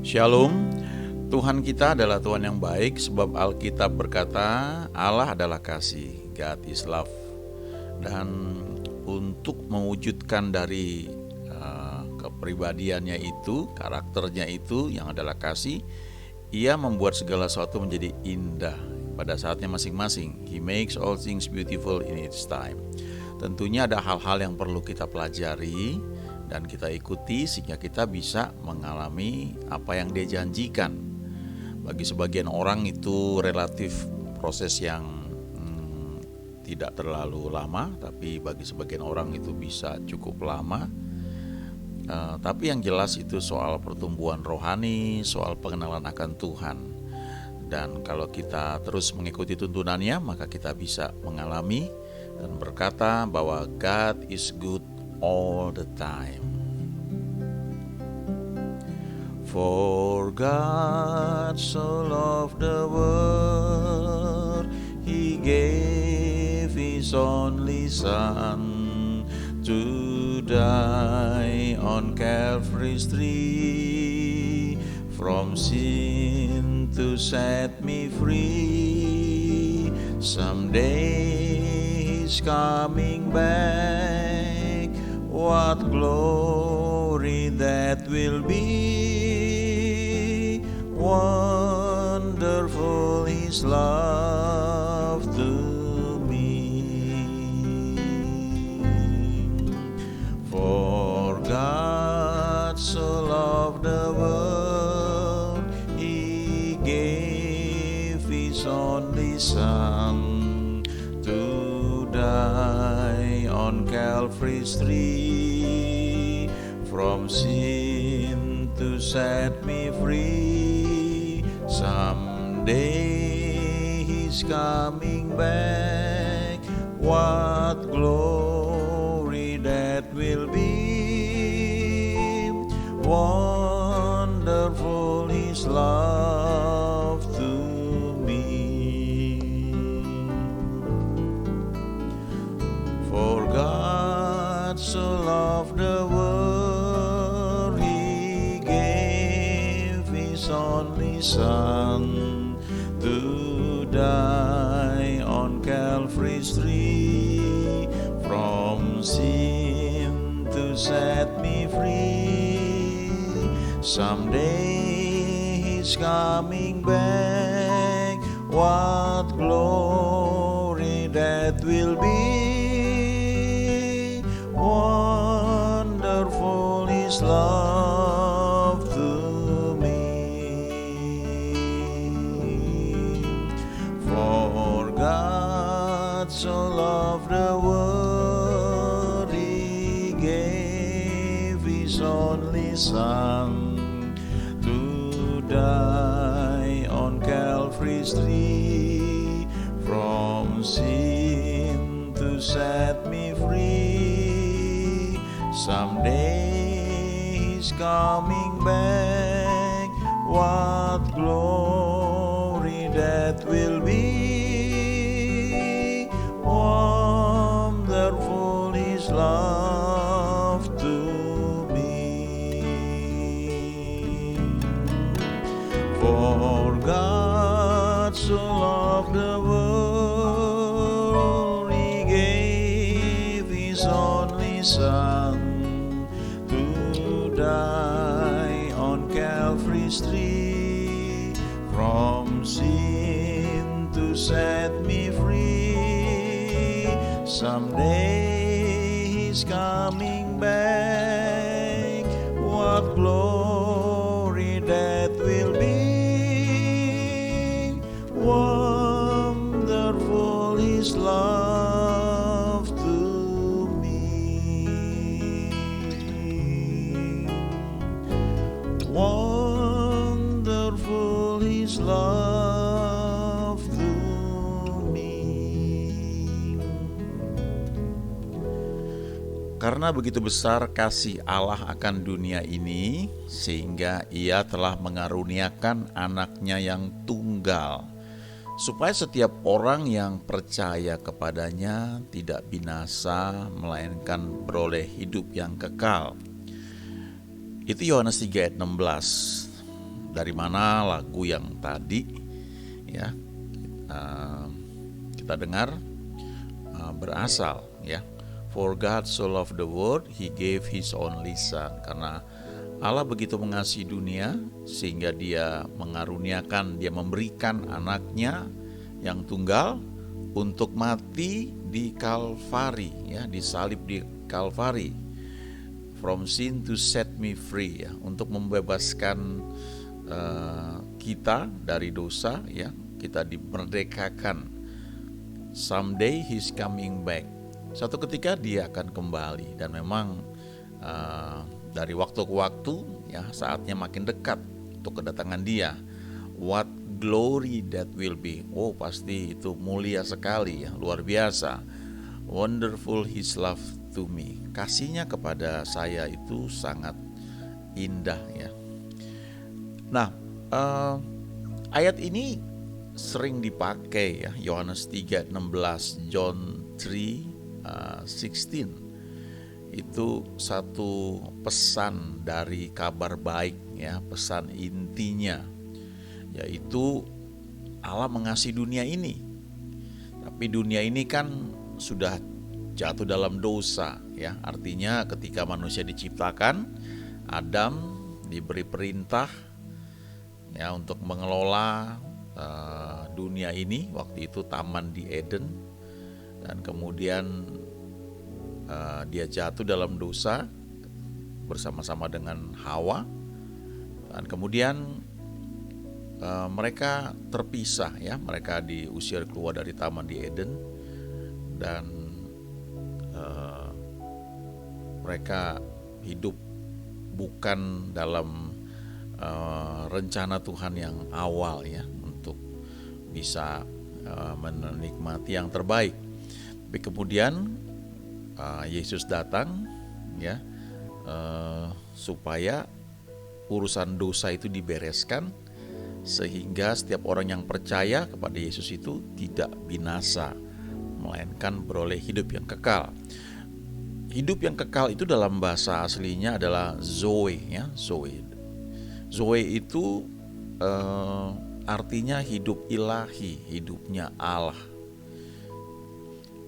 Shalom, Tuhan kita adalah Tuhan yang baik sebab Alkitab berkata Allah adalah kasih, God is love. Dan untuk mewujudkan dari kepribadiannya itu, karakternya itu yang adalah kasih, Ia membuat segala sesuatu menjadi indah pada saatnya masing-masing. He makes all things beautiful in its time. Tentunya ada hal-hal yang perlu kita pelajari dan kita ikuti sehingga kita bisa mengalami apa yang Dia janjikan. Bagi sebagian orang itu relatif proses yang tidak terlalu lama, tapi bagi sebagian orang itu bisa cukup lama. Tapi yang jelas itu soal pertumbuhan rohani, soal pengenalan akan Tuhan. Dan kalau kita terus mengikuti tuntunannya, maka kita bisa mengalami dan berkata bahwa God is good all the time. For God so loved the world, He gave His only Son to die on Calvary's tree, from sin to set me free. Someday He's coming back, what glory that will be. Wonderful His love to me. For God so loved the world, He gave His only Son to die on Calvary's tree, from sin to set me free. Someday He's coming back, what glory that will be. Wonderful His love to me. For God so loved the world, He gave His only Son to die on Calvary's tree, from sin to set me free. Someday He's coming back, what glory that will be. Wonderful His love to me. For God so loved the world, He gave His only Son to die on Calvary's tree, from sin to set me free. Someday He's coming back, what glory that will be. Wonderful His love to me. For God so loved the world, He gave His only Son to die on Calvary's tree, from sin to set me free. Someday He's coming back, what glory that will be. Wonderful His love to me. Wonderful His love to me. Karena begitu besar kasih Allah akan dunia ini, sehingga Ia telah mengaruniakan anaknya yang tunggal, supaya setiap orang yang percaya kepadanya tidak binasa, melainkan beroleh hidup yang kekal. Itu Yohanes 3 ayat 16. dari mana lagu yang tadi ya kita dengar berasal ya. For God so loved the world, He gave His only Son. Karena Allah begitu mengasihi dunia sehingga Dia mengaruniakan, Dia memberikan anaknya yang tunggal untuk mati di Kalvari ya, disalib di Kalvari. From sin to set me free ya, untuk membebaskan kita dari dosa ya, kita dimerdekakan. Someday He's coming back. Suatu ketika Dia akan kembali, dan memang dari waktu ke waktu ya, saatnya makin dekat untuk kedatangan Dia. What glory that will be. Oh, pasti itu mulia sekali ya, luar biasa. Wonderful His love to me. Kasihnya kepada saya itu sangat indah ya. Nah, ayat ini sering dipakai ya, Yohanes 3:16, John 3:16. Itu satu pesan dari kabar baik ya, pesan intinya, yaitu Allah mengasihi dunia ini. Tapi dunia ini kan sudah jatuh dalam dosa ya. Artinya ketika manusia diciptakan, Adam diberi perintah ya untuk mengelola dunia ini. Waktu itu taman di Eden, dan kemudian dia jatuh dalam dosa bersama-sama dengan Hawa, dan kemudian mereka terpisah ya, mereka diusir keluar dari taman di Eden, dan mereka hidup bukan dalam rencana Tuhan yang awal ya, untuk bisa menikmati yang terbaik. Tapi kemudian Yesus datang ya, supaya urusan dosa itu dibereskan, sehingga setiap orang yang percaya kepada Yesus itu tidak binasa, melainkan beroleh hidup yang kekal. Hidup yang kekal itu dalam bahasa aslinya adalah Zoe ya, Zoe. Zoe itu artinya hidup ilahi, hidupnya Allah.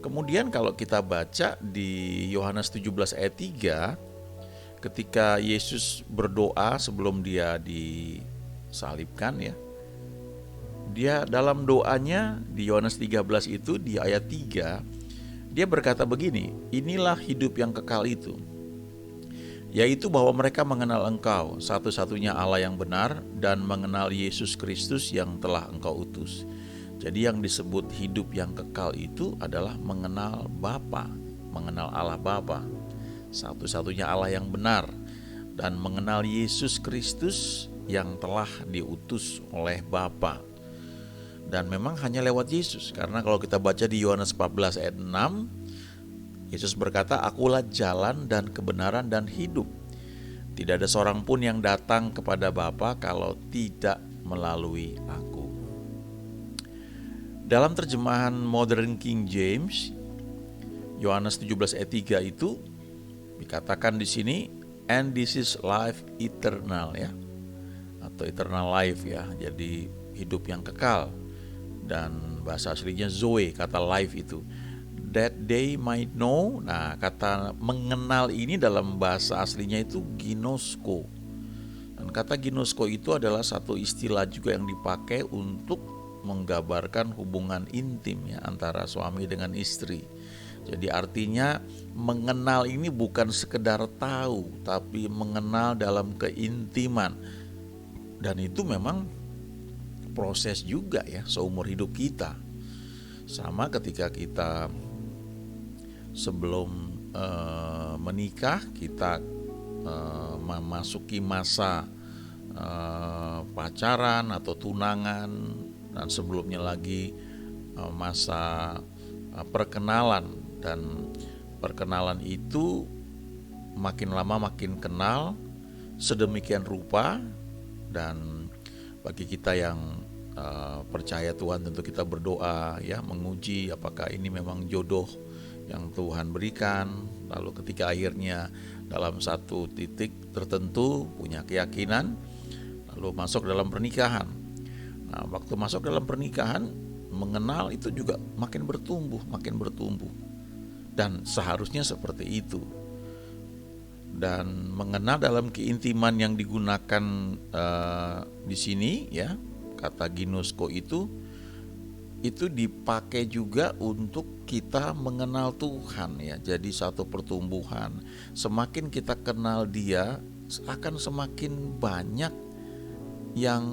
Kemudian kalau kita baca di Yohanes 17 ayat 3, ketika Yesus berdoa sebelum Dia disalibkan ya, Dia dalam doanya di Yohanes 13 itu di ayat 3, Dia berkata begini, inilah hidup yang kekal itu, yaitu bahwa mereka mengenal Engkau, satu-satunya Allah yang benar, dan mengenal Yesus Kristus yang telah Engkau utus. Jadi yang disebut hidup yang kekal itu adalah mengenal Bapa, mengenal Allah Bapa, satu-satunya Allah yang benar, dan mengenal Yesus Kristus yang telah diutus oleh Bapa. Dan memang hanya lewat Yesus, karena kalau kita baca di Yohanes 14 ayat 6, Yesus berkata, akulah jalan dan kebenaran dan hidup. Tidak ada seorang pun yang datang kepada Bapa kalau tidak melalui aku. Dalam terjemahan Modern King James, Yohanes 17 ayat 3 itu dikatakan di sini, and this is life eternal ya, atau eternal life ya, jadi hidup yang kekal. Dan bahasa aslinya Zoe, kata life itu, that they might know. Nah, kata mengenal ini dalam bahasa aslinya itu ginosko. Dan kata ginosko itu adalah satu istilah juga yang dipakai untuk menggambarkan hubungan intim ya, antara suami dengan istri. Jadi artinya mengenal ini bukan sekedar tahu, tapi mengenal dalam keintiman. Dan itu memang proses juga ya, seumur hidup kita. Sama ketika kita sebelum menikah, kita memasuki masa pacaran atau tunangan, dan sebelumnya lagi masa perkenalan. Dan perkenalan itu makin lama makin kenal sedemikian rupa. Dan bagi kita yang percaya Tuhan, tentu kita berdoa ya, menguji apakah ini memang jodoh yang Tuhan berikan. Lalu ketika akhirnya dalam satu titik tertentu punya keyakinan, lalu masuk dalam pernikahan. Nah, waktu masuk dalam pernikahan, mengenal itu juga makin bertumbuh, dan seharusnya seperti itu. Dan mengenal dalam keintiman yang digunakan di sini, ya, kata ginosko itu dipakai juga untuk kita mengenal Tuhan, ya. Jadi satu pertumbuhan. Semakin kita kenal Dia, akan semakin banyak yang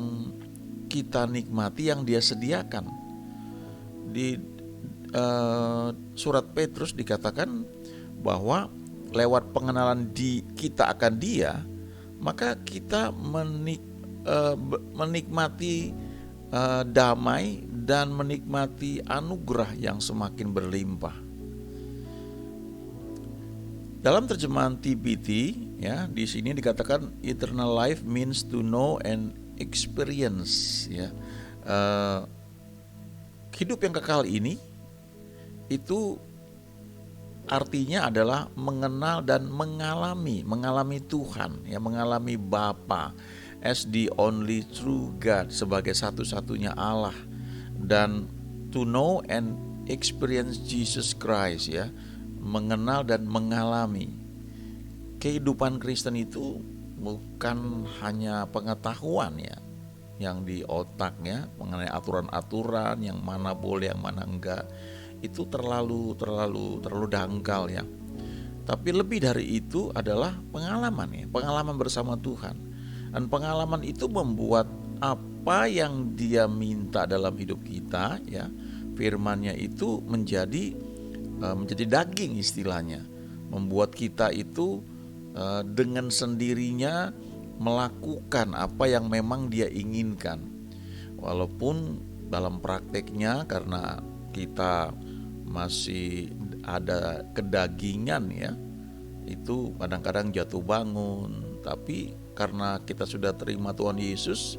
kita nikmati yang Dia sediakan. Di surat Petrus dikatakan bahwa lewat pengenalan kita akan Dia, maka kita menikmati damai dan menikmati anugerah yang semakin berlimpah. Dalam terjemahan TPT, ya, di sini dikatakan eternal life means to know and experience, ya. Hidup yang kekal ini itu artinya adalah mengenal dan mengalami Tuhan, ya, mengalami Bapa as the only true God, sebagai satu-satunya Allah, dan to know and experience Jesus Christ, ya, mengenal dan mengalami. Kehidupan Kristen itu bukan hanya pengetahuan, ya, yang di otaknya mengenai aturan-aturan yang mana boleh, yang mana enggak. Itu terlalu dangkal, ya. Tapi lebih dari itu adalah pengalaman, ya, pengalaman bersama Tuhan. Dan pengalaman itu membuat apa yang Dia minta dalam hidup kita, ya, firman-Nya itu menjadi daging istilahnya, membuat kita itu dengan sendirinya melakukan apa yang memang Dia inginkan. Walaupun dalam prakteknya, karena kita masih ada kedagingan, ya, itu kadang-kadang jatuh bangun. Tapi karena kita sudah terima Tuhan Yesus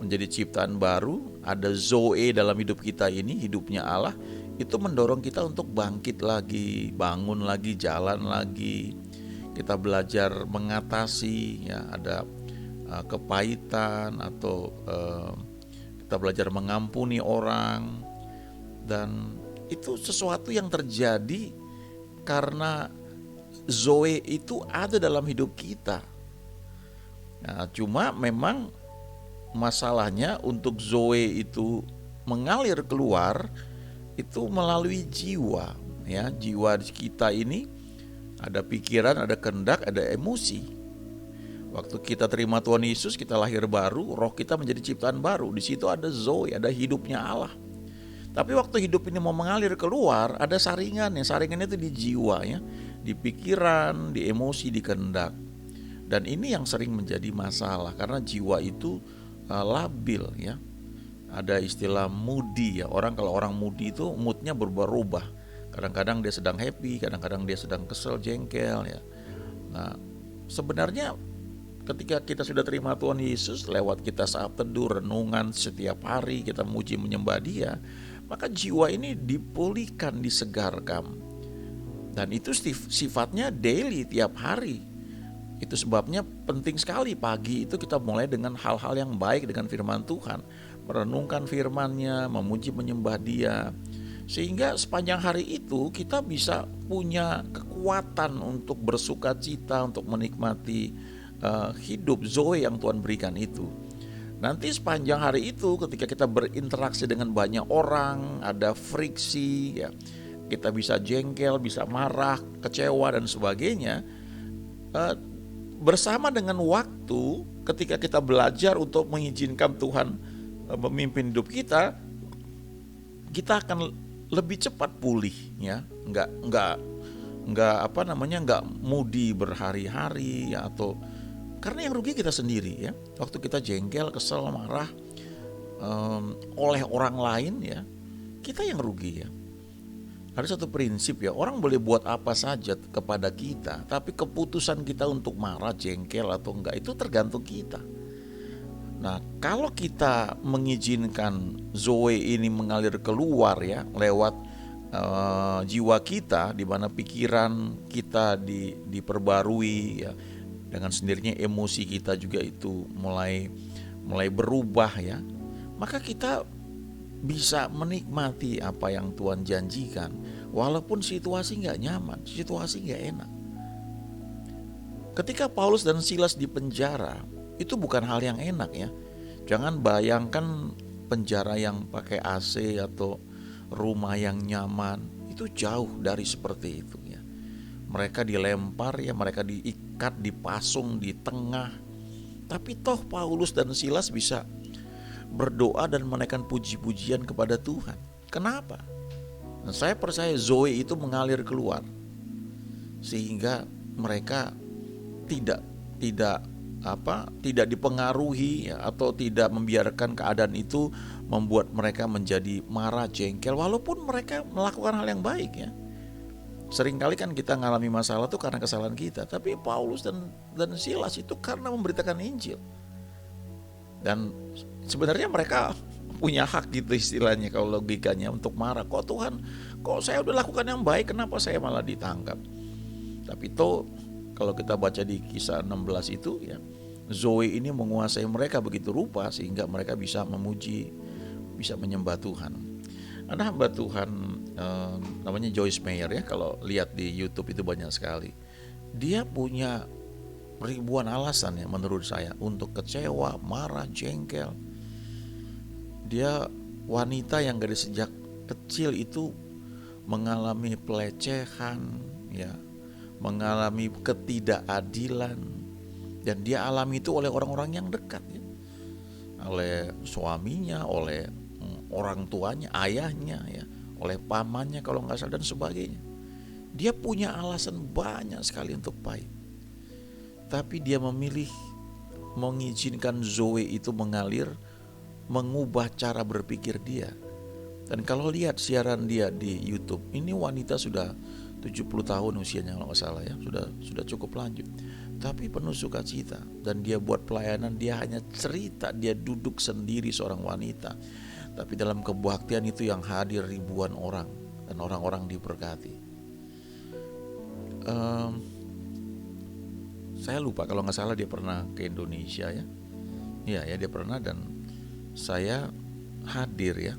menjadi ciptaan baru, ada Zoe dalam hidup kita ini, hidupnya Allah, itu mendorong kita untuk bangkit lagi, bangun lagi, jalan lagi. Kita belajar mengatasi, ya, ada kepahitan, atau kita belajar mengampuni orang. Dan itu sesuatu yang terjadi karena Zoe itu ada dalam hidup kita. Nah, cuma memang masalahnya untuk Zoe itu mengalir keluar itu melalui jiwa, ya. Jiwa kita ini ada pikiran, ada kehendak, ada emosi. Waktu kita terima Tuhan Yesus, kita lahir baru, roh kita menjadi ciptaan baru. Di situ ada Zoe, ada hidupnya Allah. Tapi waktu hidup ini mau mengalir keluar, ada saringannya. Saringannya itu di jiwa, ya, di pikiran, di emosi, di kehendak. Dan ini yang sering menjadi masalah karena jiwa itu labil, ya. Ada istilah moody, ya. Kalau orang moody itu moodnya berubah-ubah. Kadang-kadang dia sedang happy, kadang-kadang dia sedang kesel, jengkel, ya. Nah, sebenarnya ketika kita sudah terima Tuhan Yesus, lewat kita saat teduh, renungan setiap hari, kita memuji menyembah Dia, maka jiwa ini dipulihkan, disegarkan. Dan itu sifatnya daily, tiap hari. Itu sebabnya penting sekali pagi itu kita mulai dengan hal-hal yang baik, dengan firman Tuhan, merenungkan firman-Nya, memuji menyembah Dia, sehingga sepanjang hari itu kita bisa punya kekuatan untuk bersuka cita, untuk menikmati hidup Zoe yang Tuhan berikan itu. Nanti sepanjang hari itu ketika kita berinteraksi dengan banyak orang, ada friksi, ya, kita bisa jengkel, bisa marah, kecewa dan sebagainya. Bersama dengan waktu, ketika kita belajar untuk mengizinkan Tuhan memimpin hidup kita akan lebih cepat pulih, ya. Enggak moody berhari-hari, ya, atau karena yang rugi kita sendiri, ya. Waktu kita jengkel, kesel, marah oleh orang lain, ya, kita yang rugi, ya. Ada satu prinsip, ya, orang boleh buat apa saja kepada kita, tapi keputusan kita untuk marah, jengkel atau enggak itu tergantung kita. Nah, kalau kita mengizinkan Zoe ini mengalir keluar, ya, lewat jiwa kita, di mana pikiran kita diperbarui, ya, dengan sendirinya emosi kita juga itu mulai mulai berubah ya, maka kita bisa menikmati apa yang Tuhan janjikan, walaupun situasi nggak nyaman, situasi nggak enak. Ketika Paulus dan Silas di penjara, itu bukan hal yang enak ya. Jangan bayangkan penjara yang pakai AC atau rumah yang nyaman, itu jauh dari seperti itu ya. Mereka dilempar ya, mereka diikat, dipasung di tengah. Tapi toh Paulus dan Silas bisa berdoa dan menaikkan puji-pujian kepada Tuhan. Kenapa? Nah, saya percaya Zoe itu mengalir keluar, sehingga mereka tidak dipengaruhi ya, atau tidak membiarkan keadaan itu membuat mereka menjadi marah, jengkel, walaupun mereka melakukan hal yang baik ya. Seringkali kan kita ngalami masalah itu karena kesalahan kita, tapi Paulus dan Silas itu karena memberitakan Injil. Dan sebenarnya mereka punya hak gitu istilahnya, kalau logikanya, untuk marah. Kok Tuhan, kok saya udah lakukan yang baik, kenapa saya malah ditangkap? Tapi toh kalau kita baca di Kisah 16 itu ya, Zoe ini menguasai mereka begitu rupa sehingga mereka bisa memuji, bisa menyembah Tuhan. Ada hamba Tuhan namanya Joyce Meyer ya, kalau lihat di YouTube itu banyak sekali. Dia punya ribuan alasan ya menurut saya untuk kecewa, marah, jengkel. Dia wanita yang dari sejak kecil itu mengalami pelecehan ya, mengalami ketidakadilan, dan dia alami itu oleh orang-orang yang dekat ya. Oleh suaminya, oleh orang tuanya, ayahnya ya, oleh pamannya kalau nggak salah dan sebagainya. Dia punya alasan banyak sekali untuk pahit. Tapi dia memilih mengizinkan Zoe itu mengalir, mengubah cara berpikir dia. Dan kalau lihat siaran dia di YouTube, ini wanita sudah 70 tahun usianya kalau nggak salah ya, sudah cukup lanjut. Tapi penuh sukacita, dan dia buat pelayanan, dia hanya cerita, dia duduk sendiri seorang wanita. Tapi dalam kebaktian itu yang hadir ribuan orang, dan orang-orang diberkati. Saya lupa kalau nggak salah dia pernah ke Indonesia ya. Iya ya, dia pernah, dan saya hadir ya.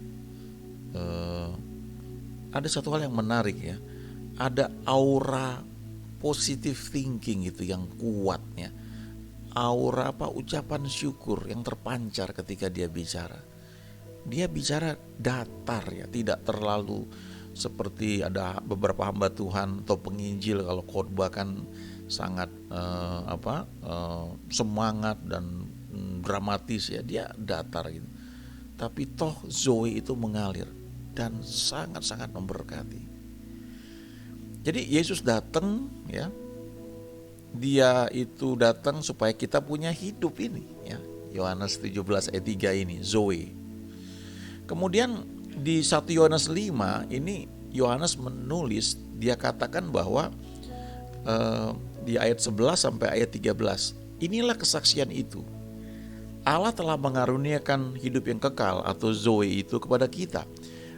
Ada satu hal yang menarik ya. Ada aura positive thinking itu yang kuat ya. Aura ucapan syukur yang terpancar ketika dia bicara. Dia bicara datar ya, tidak terlalu seperti ada beberapa hamba Tuhan atau penginjil kalau khotbah kan sangat semangat dan dramatis ya, dia datar gitu. Tapi toh Zoe itu mengalir dan sangat-sangat memberkati. Jadi Yesus datang ya, dia itu datang supaya kita punya hidup ini ya. Yohanes 17 ayat 3 ini Zoe. Kemudian di 1 Yohanes 5 ini Yohanes menulis, dia katakan bahwa di ayat 11 sampai ayat 13, inilah kesaksian itu. Allah telah mengaruniakan hidup yang kekal atau Zoe itu kepada kita,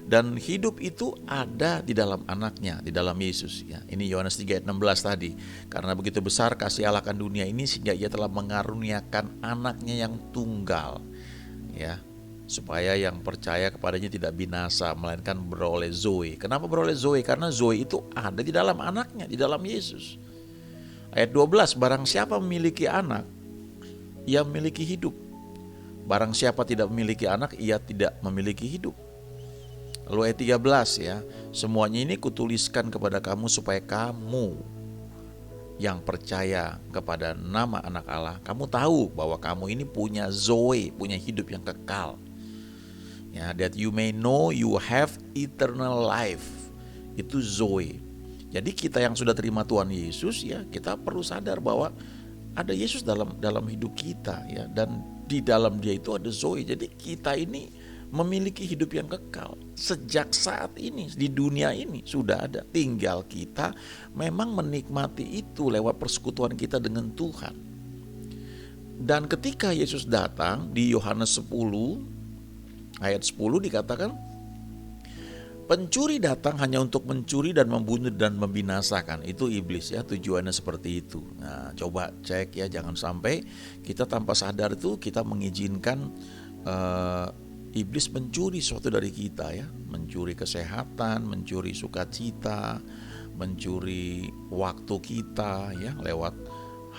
dan hidup itu ada di dalam anaknya, di dalam Yesus ya. Ini Yohanes 3 ayat 16 tadi. Karena begitu besar kasih Allah akan dunia ini sehingga ia telah mengaruniakan anaknya yang tunggal ya, supaya yang percaya kepadanya tidak binasa melainkan beroleh Zoe. Kenapa beroleh Zoe? Karena Zoe itu ada di dalam anaknya, di dalam Yesus. Ayat 12, barang siapa memiliki anak, ia memiliki hidup. Barang siapa tidak memiliki anak, ia tidak memiliki hidup. Lalu ayat 13 ya, semuanya ini kutuliskan kepada kamu supaya kamu yang percaya kepada nama anak Allah, kamu tahu bahwa kamu ini punya Zoe, punya hidup yang kekal. Ya, that you may know you have eternal life. Itu Zoe. Jadi kita yang sudah terima Tuhan Yesus ya, kita perlu sadar bahwa ada Yesus dalam hidup kita ya, dan di dalam dia itu ada Zoe. Jadi kita ini memiliki hidup yang kekal sejak saat ini di dunia ini sudah ada. Tinggal kita memang menikmati itu lewat persekutuan kita dengan Tuhan. Dan ketika Yesus datang di Yohanes 10 ayat 10 dikatakan, Pencuri datang hanya untuk mencuri dan membunuh dan membinasakan. Itu iblis ya, tujuannya seperti itu. Nah, coba cek ya, jangan sampai kita tanpa sadar itu kita mengizinkan iblis mencuri sesuatu dari kita ya, mencuri kesehatan, mencuri sukacita, mencuri waktu kita ya lewat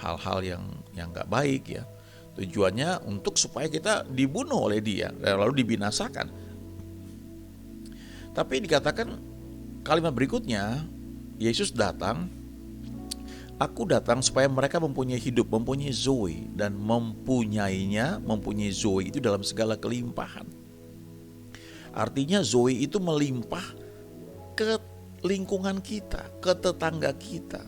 hal-hal yang nggak baik ya. Tujuannya untuk supaya kita dibunuh oleh dia lalu dibinasakan. Tapi dikatakan kalimat berikutnya, Yesus datang, aku datang supaya mereka mempunyai hidup, mempunyai zoe, dan mempunyai zoe itu dalam segala kelimpahan. Artinya zoe itu melimpah ke lingkungan kita, ke tetangga kita.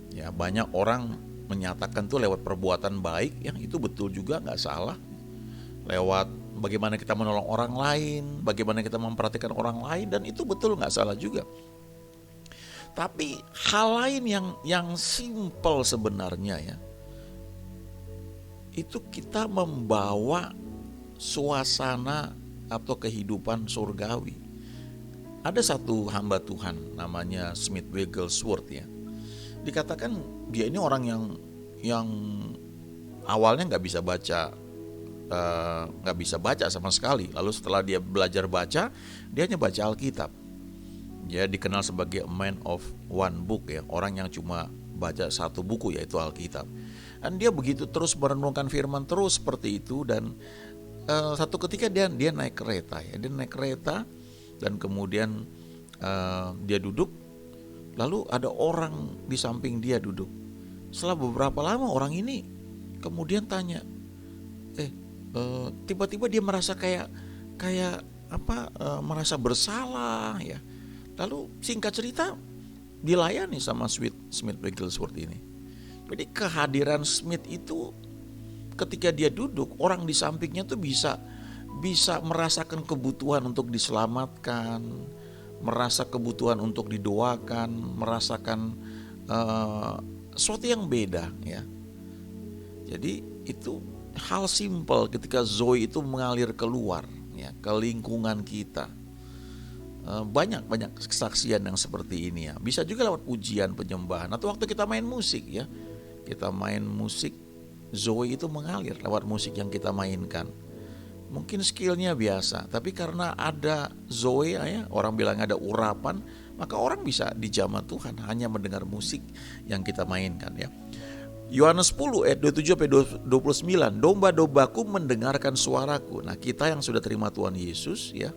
Ya, banyak orang menyatakan tuh lewat perbuatan baik, yang itu betul juga, nggak salah. Lewat bagaimana kita menolong orang lain, bagaimana kita memperhatikan orang lain, dan itu betul, nggak salah juga. Tapi hal lain yang simple sebenarnya ya, itu kita membawa suasana atau kehidupan surgawi. Ada satu hamba Tuhan namanya Smith Wigglesworth ya. Dikatakan dia ini orang yang awalnya nggak bisa baca sama sekali. Lalu setelah dia belajar baca, dia hanya baca Alkitab. Dia dikenal sebagai a man of one book ya, orang yang cuma baca satu buku yaitu Alkitab. Dan dia begitu terus merenungkan firman terus seperti itu, dan satu ketika dia naik kereta ya, dan kemudian dia duduk, lalu ada orang di samping dia duduk. Setelah beberapa lama orang ini kemudian tanya, tiba-tiba dia merasa merasa bersalah ya. Lalu singkat cerita dilayani sama Smith Wigglesworth ini. Jadi kehadiran Smith itu ketika dia duduk, orang di sampingnya tuh bisa merasakan kebutuhan untuk diselamatkan, merasa kebutuhan untuk didoakan, merasakan sesuatu yang beda ya. Jadi itu hal simpel ketika zoe itu mengalir keluar ya, ke lingkungan kita. Banyak kesaksian yang seperti ini ya. Bisa juga lewat pujian, penyembahan, atau waktu kita main musik ya. Kita main musik, zoe itu mengalir lewat musik yang kita mainkan. Mungkin skillnya biasa, tapi karena ada zoe ya, orang bilang ada urapan, maka orang bisa dijamah Tuhan hanya mendengar musik yang kita mainkan ya. Yohanes 10 ayat 27-29, domba-dombaku mendengarkan suaraku. Nah, kita yang sudah terima Tuhan Yesus ya,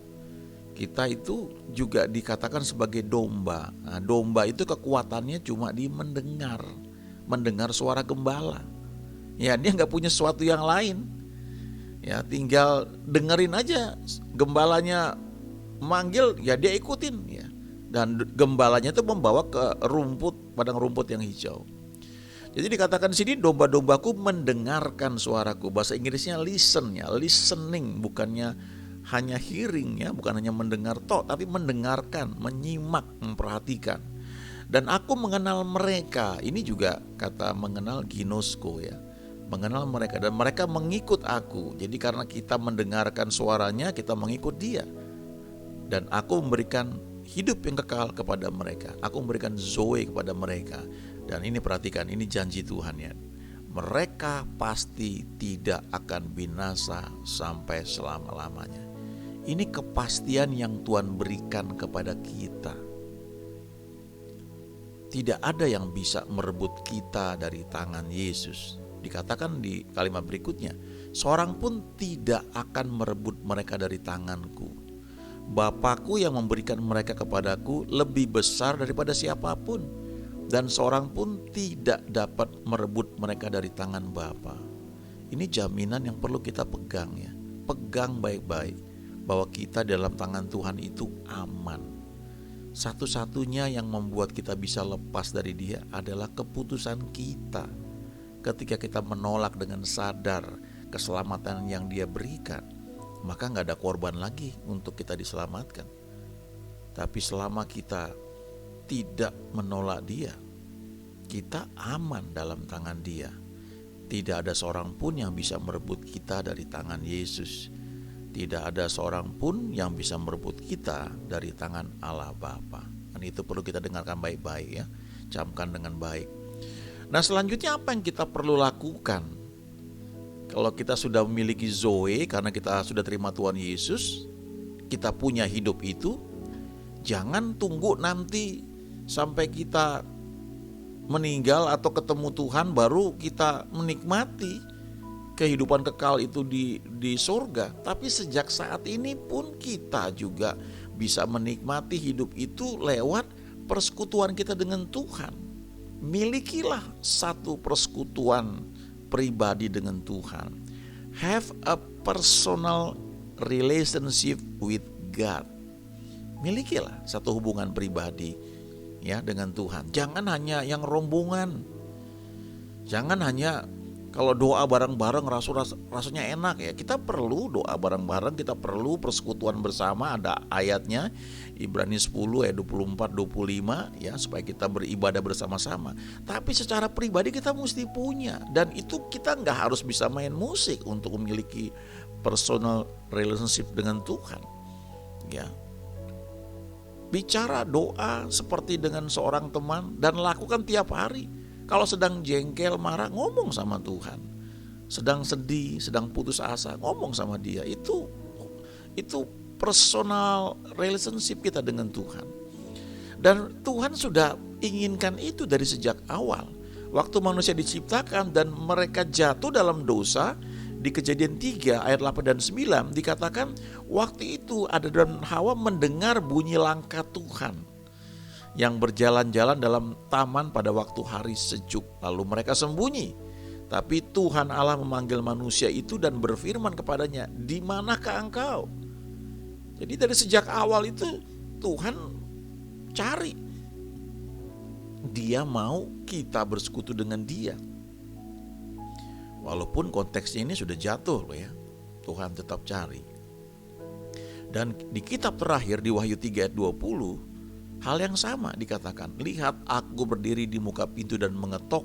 kita itu juga dikatakan sebagai domba. Nah, domba itu kekuatannya cuma di mendengar suara gembala. Ya, dia nggak punya sesuatu yang lain. Ya, tinggal dengerin aja gembalanya manggil, ya dia ikutin ya. Dan gembalanya itu membawa ke padang rumput yang hijau. Jadi dikatakan di sini domba-dombaku mendengarkan suaraku. Bahasa Inggrisnya listen ya, listening, bukannya hanya hearing ya, bukan hanya mendengar tapi mendengarkan, menyimak, memperhatikan. Dan aku mengenal mereka. Ini juga kata mengenal ginosko ya. Mengenal mereka dan mereka mengikut aku. Jadi karena kita mendengarkan suaranya, kita mengikut dia. Dan aku memberikan hidup yang kekal kepada mereka. Aku memberikan zoe kepada mereka. Dan ini perhatikan, ini janji Tuhan ya. Mereka pasti tidak akan binasa sampai selama-lamanya. Ini kepastian yang Tuhan berikan kepada kita. Tidak ada yang bisa merebut kita dari tangan Yesus. Dikatakan di kalimat berikutnya, seorang pun tidak akan merebut mereka dari tanganku. Bapakku yang memberikan mereka kepadaku lebih besar daripada siapapun, dan seorang pun tidak dapat merebut mereka dari tangan Bapa. Ini jaminan yang perlu kita pegang ya. Pegang baik-baik bahwa kita dalam tangan Tuhan itu aman. Satu-satunya yang membuat kita bisa lepas dari Dia adalah keputusan kita. Ketika kita menolak dengan sadar keselamatan yang Dia berikan, maka gak ada korban lagi untuk kita diselamatkan. Tapi selama kita tidak menolak Dia, kita aman dalam tangan Dia. Tidak ada seorang pun yang bisa merebut kita dari tangan Yesus. Tidak ada seorang pun yang bisa merebut kita dari tangan Allah Bapa. Dan itu perlu kita dengarkan baik-baik ya, camkan dengan baik. Nah, selanjutnya apa yang kita perlu lakukan? Kalau kita sudah memiliki Zoe, karena kita sudah terima Tuhan Yesus, kita punya hidup itu, jangan tunggu nanti sampai kita meninggal atau ketemu Tuhan baru kita menikmati kehidupan kekal itu di surga. Tapi sejak saat ini pun kita juga bisa menikmati hidup itu lewat persekutuan kita dengan Tuhan. Milikilah satu persekutuan pribadi dengan Tuhan. Have a personal relationship with God. Milikilah satu hubungan pribadi ya dengan Tuhan. Jangan hanya yang rombongan. Jangan hanya kalau doa bareng-bareng rasanya enak ya. Kita perlu doa bareng-bareng, kita perlu persekutuan bersama. Ada ayatnya Ibrani 10 ayat 24-25 ya, supaya kita beribadah bersama-sama. Tapi secara pribadi kita mesti punya. Dan itu kita gak harus bisa main musik untuk memiliki personal relationship dengan Tuhan ya. Bicara doa seperti dengan seorang teman dan lakukan tiap hari. Kalau sedang jengkel, marah, ngomong sama Tuhan. Sedang sedih, sedang putus asa, ngomong sama Dia. Itu personal relationship kita dengan Tuhan. Dan Tuhan sudah inginkan itu dari sejak awal. Waktu manusia diciptakan dan mereka jatuh dalam dosa, di Kejadian 3 ayat 8 dan 9 dikatakan waktu itu Adam dan Hawa mendengar bunyi langkah Tuhan yang berjalan-jalan dalam taman pada waktu hari sejuk. Lalu mereka sembunyi. Tapi Tuhan Allah memanggil manusia itu dan berfirman kepadanya, "Di manakah engkau?" Jadi dari sejak awal itu Tuhan cari. Dia mau kita bersekutu dengan Dia. Walaupun konteksnya ini sudah jatuh loh ya, Tuhan tetap cari. Dan di kitab terakhir di Wahyu 3 ayat 20, hal yang sama dikatakan, "Lihat, aku berdiri di muka pintu dan mengetok.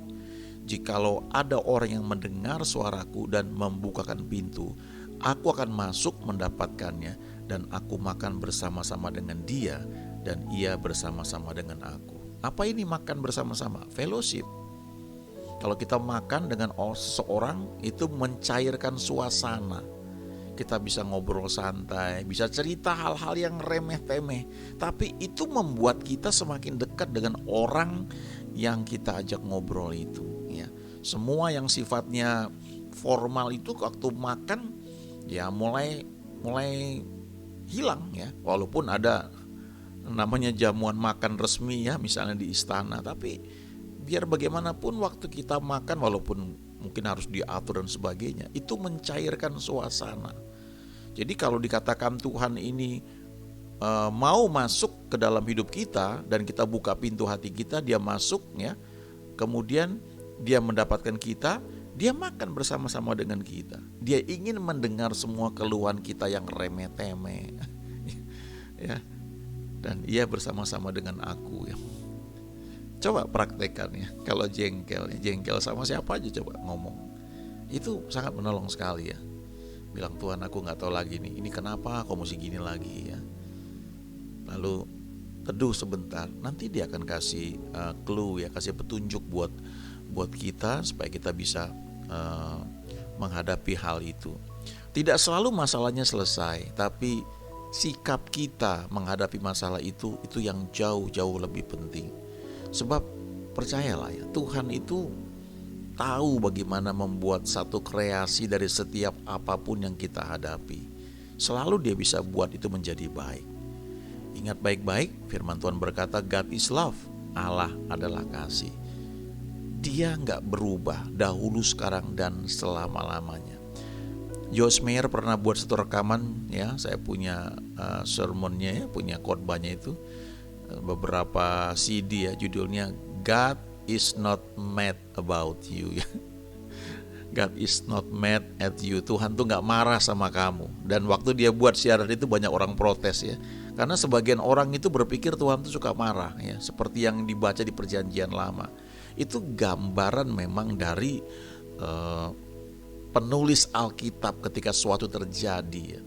Jikalau ada orang yang mendengar suaraku dan membukakan pintu, aku akan masuk mendapatkannya dan aku makan bersama-sama dengan dia dan ia bersama-sama dengan aku." Apa ini makan bersama-sama? Fellowship. Kalau kita makan dengan seseorang itu mencairkan suasana. Kita bisa ngobrol santai, bisa cerita hal-hal yang remeh-temeh, tapi itu membuat kita semakin dekat dengan orang yang kita ajak ngobrol itu ya. Semua yang sifatnya formal itu waktu makan ya mulai hilang ya. Walaupun ada namanya jamuan makan resmi ya, misalnya di istana, tapi biar bagaimanapun waktu kita makan, walaupun mungkin harus diatur dan sebagainya, itu mencairkan suasana. Jadi kalau dikatakan Tuhan ini mau masuk ke dalam hidup kita dan kita buka pintu hati kita, dia masuk ya. Kemudian dia mendapatkan kita, dia makan bersama-sama dengan kita. Dia ingin mendengar semua keluhan kita yang remeh-temeh. Ya. Dan ia bersama-sama dengan aku ya. Coba praktekkan ya. Kalau jengkel sama siapa aja coba ngomong. Itu sangat menolong sekali ya. Bilang, "Tuhan, aku gak tahu lagi nih, ini kenapa kok mesti gini lagi ya." Lalu teduh sebentar, nanti dia akan kasih clue ya, kasih petunjuk buat kita supaya kita bisa menghadapi hal itu. Tidak selalu masalahnya selesai, tapi sikap kita menghadapi masalah itu yang jauh-jauh lebih penting. Sebab percayalah ya, Tuhan itu tahu bagaimana membuat satu kreasi dari setiap apapun yang kita hadapi. Selalu dia bisa buat itu menjadi baik. Ingat baik-baik, firman Tuhan berkata, God is love, Allah adalah kasih. Dia gak berubah dahulu, sekarang, dan selama-lamanya. Joyce Meyer pernah buat satu rekaman ya, saya punya sermonnya ya, punya khotbahnya itu, beberapa CD ya, judulnya God is not mad about you ya. God is not mad at you. Tuhan tuh gak marah sama kamu. Dan waktu dia buat siaran itu banyak orang protes ya, karena sebagian orang itu berpikir Tuhan tuh suka marah ya, seperti yang dibaca di Perjanjian Lama. Itu gambaran memang dari penulis Alkitab ketika suatu terjadi ya.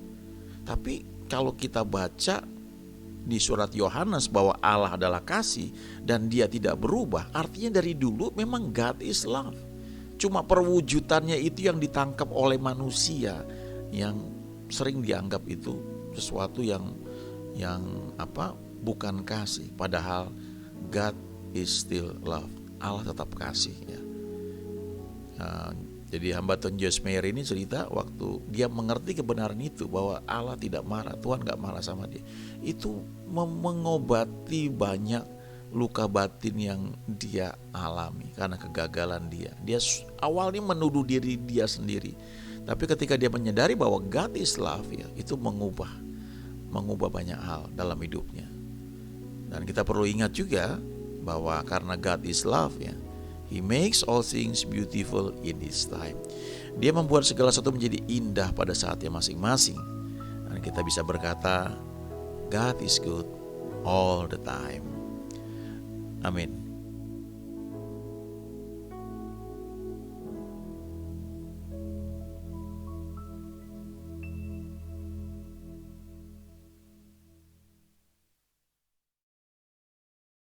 Tapi kalau kita baca di surat Yohanes bahwa Allah adalah kasih dan dia tidak berubah, artinya dari dulu memang God is love. Cuma perwujudannya itu yang ditangkap oleh manusia, yang sering dianggap itu sesuatu yang bukan kasih, padahal God is still love. Allah tetap kasih ya. Jadi hamba Tuhan Joyce Meyer ini cerita waktu dia mengerti kebenaran itu, bahwa Allah tidak marah, Tuhan gak marah sama dia. Itu mengobati banyak luka batin yang dia alami karena kegagalan dia. Dia awalnya menuduh diri dia sendiri, tapi ketika dia menyadari bahwa God is love ya, itu mengubah banyak hal dalam hidupnya. Dan kita perlu ingat juga bahwa karena God is love ya, He makes all things beautiful in His time. Dia membuat segala sesuatu menjadi indah pada saatnya masing-masing. Dan kita bisa berkata, God is good all the time. Amin.